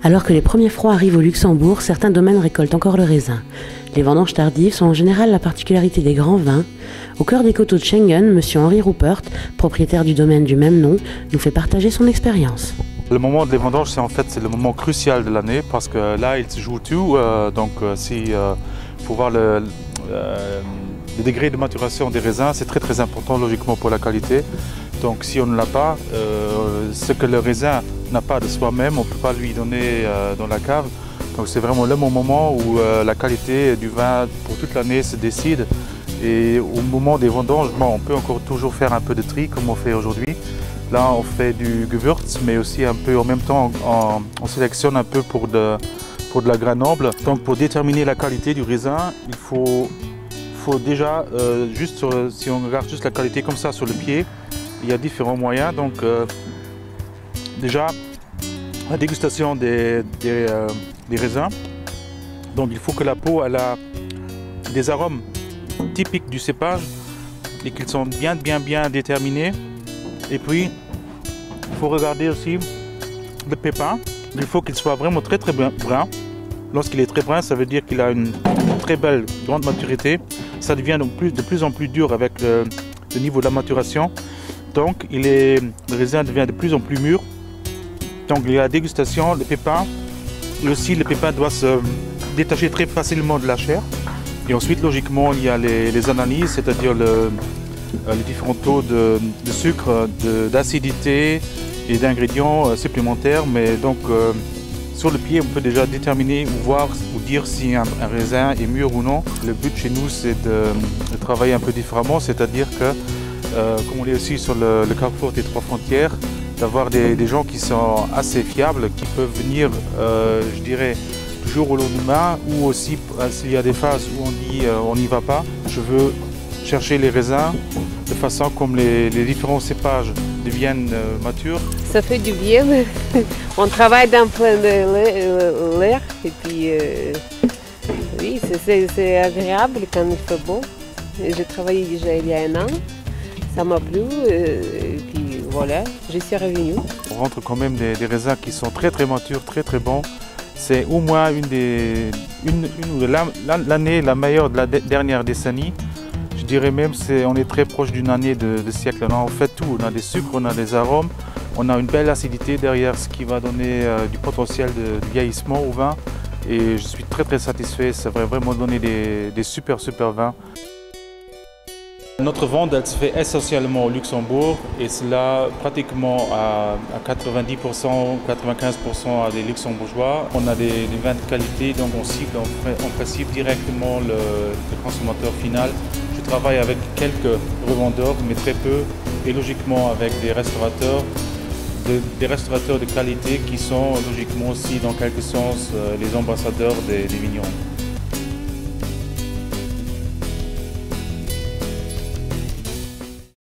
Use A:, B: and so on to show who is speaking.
A: Alors que les premiers froids arrivent au Luxembourg, certains domaines récoltent encore le raisin. Les vendanges tardives sont en général la particularité des grands vins. Au cœur des coteaux de Schengen, M. Henri Rupert, propriétaire du domaine du même nom, nous fait partager son expérience.
B: Le moment des vendanges, c'est le moment crucial de l'année parce que là, il se joue tout. Faut voir le degré de maturation des raisins, c'est très important logiquement pour la qualité. Donc si on ne l'a pas, ce que le raisin n'a pas de soi-même, on ne peut pas lui donner dans la cave. Donc c'est vraiment le moment où la qualité du vin pour toute l'année se décide. Et au moment des vendanges, on peut encore toujours faire un peu de tri comme on fait aujourd'hui. Là on fait du Gewürz, mais aussi un peu en même temps on sélectionne un peu pour de la grain noble. Donc pour déterminer la qualité du raisin, il faut déjà, si on regarde juste la qualité comme ça sur le pied, il y a différents moyens. Donc déjà la dégustation des raisins. Donc il faut que la peau elle a des arômes typiques du cépage et qu'ils sont bien déterminés. Et puis il faut regarder aussi le pépin. Il faut qu'il soit vraiment très brun. Lorsqu'il est très brun, ça veut dire qu'il a une très belle grande maturité. Ça devient donc de plus en plus dur avec le niveau de la maturation. Donc le raisin devient de plus en plus mûr. Donc il y a la dégustation, le pépin. Et aussi le pépin doit se détacher très facilement de la chair. Et ensuite logiquement il y a les analyses, c'est-à-dire les différents taux de sucre, d'acidité et d'ingrédients supplémentaires. Mais donc sur le pied, on peut déjà déterminer ou voir ou dire si un raisin est mûr ou non. Le but chez nous, c'est de travailler un peu différemment, c'est-à-dire que, comme on est aussi sur le carrefour des trois frontières, d'avoir des gens qui sont assez fiables, qui peuvent venir, je dirais, du jour au lendemain, ou aussi s'il y a des phases où on dit on n'y va pas. Je veux chercher les raisins de façon comme les différents cépages deviennent matures.
C: Ça fait du bien. On travaille dans plein l'air et puis oui, c'est agréable quand il fait beau. J'ai travaillé déjà il y a un an, ça m'a plu et puis voilà, je suis revenue.
B: On rentre quand même des raisins qui sont très matures, très bons. C'est au moins l'année la meilleure de la dernière décennie. Je dirais même on est très proche d'une année de siècle. On fait tout, on a des sucres, on a des arômes, on a une belle acidité derrière, ce qui va donner du potentiel de vieillissement au vin. Et je suis très satisfait, ça va vraiment donner des super vins. Notre vente elle se fait essentiellement au Luxembourg et cela pratiquement à 90%, 95% à des luxembourgeois. On a des vins de qualité, donc on cible en principe directement le consommateur final. Je travaille avec quelques revendeurs, mais très peu, et logiquement avec des restaurateurs de qualité qui sont logiquement aussi dans quelque sens les ambassadeurs des vignerons.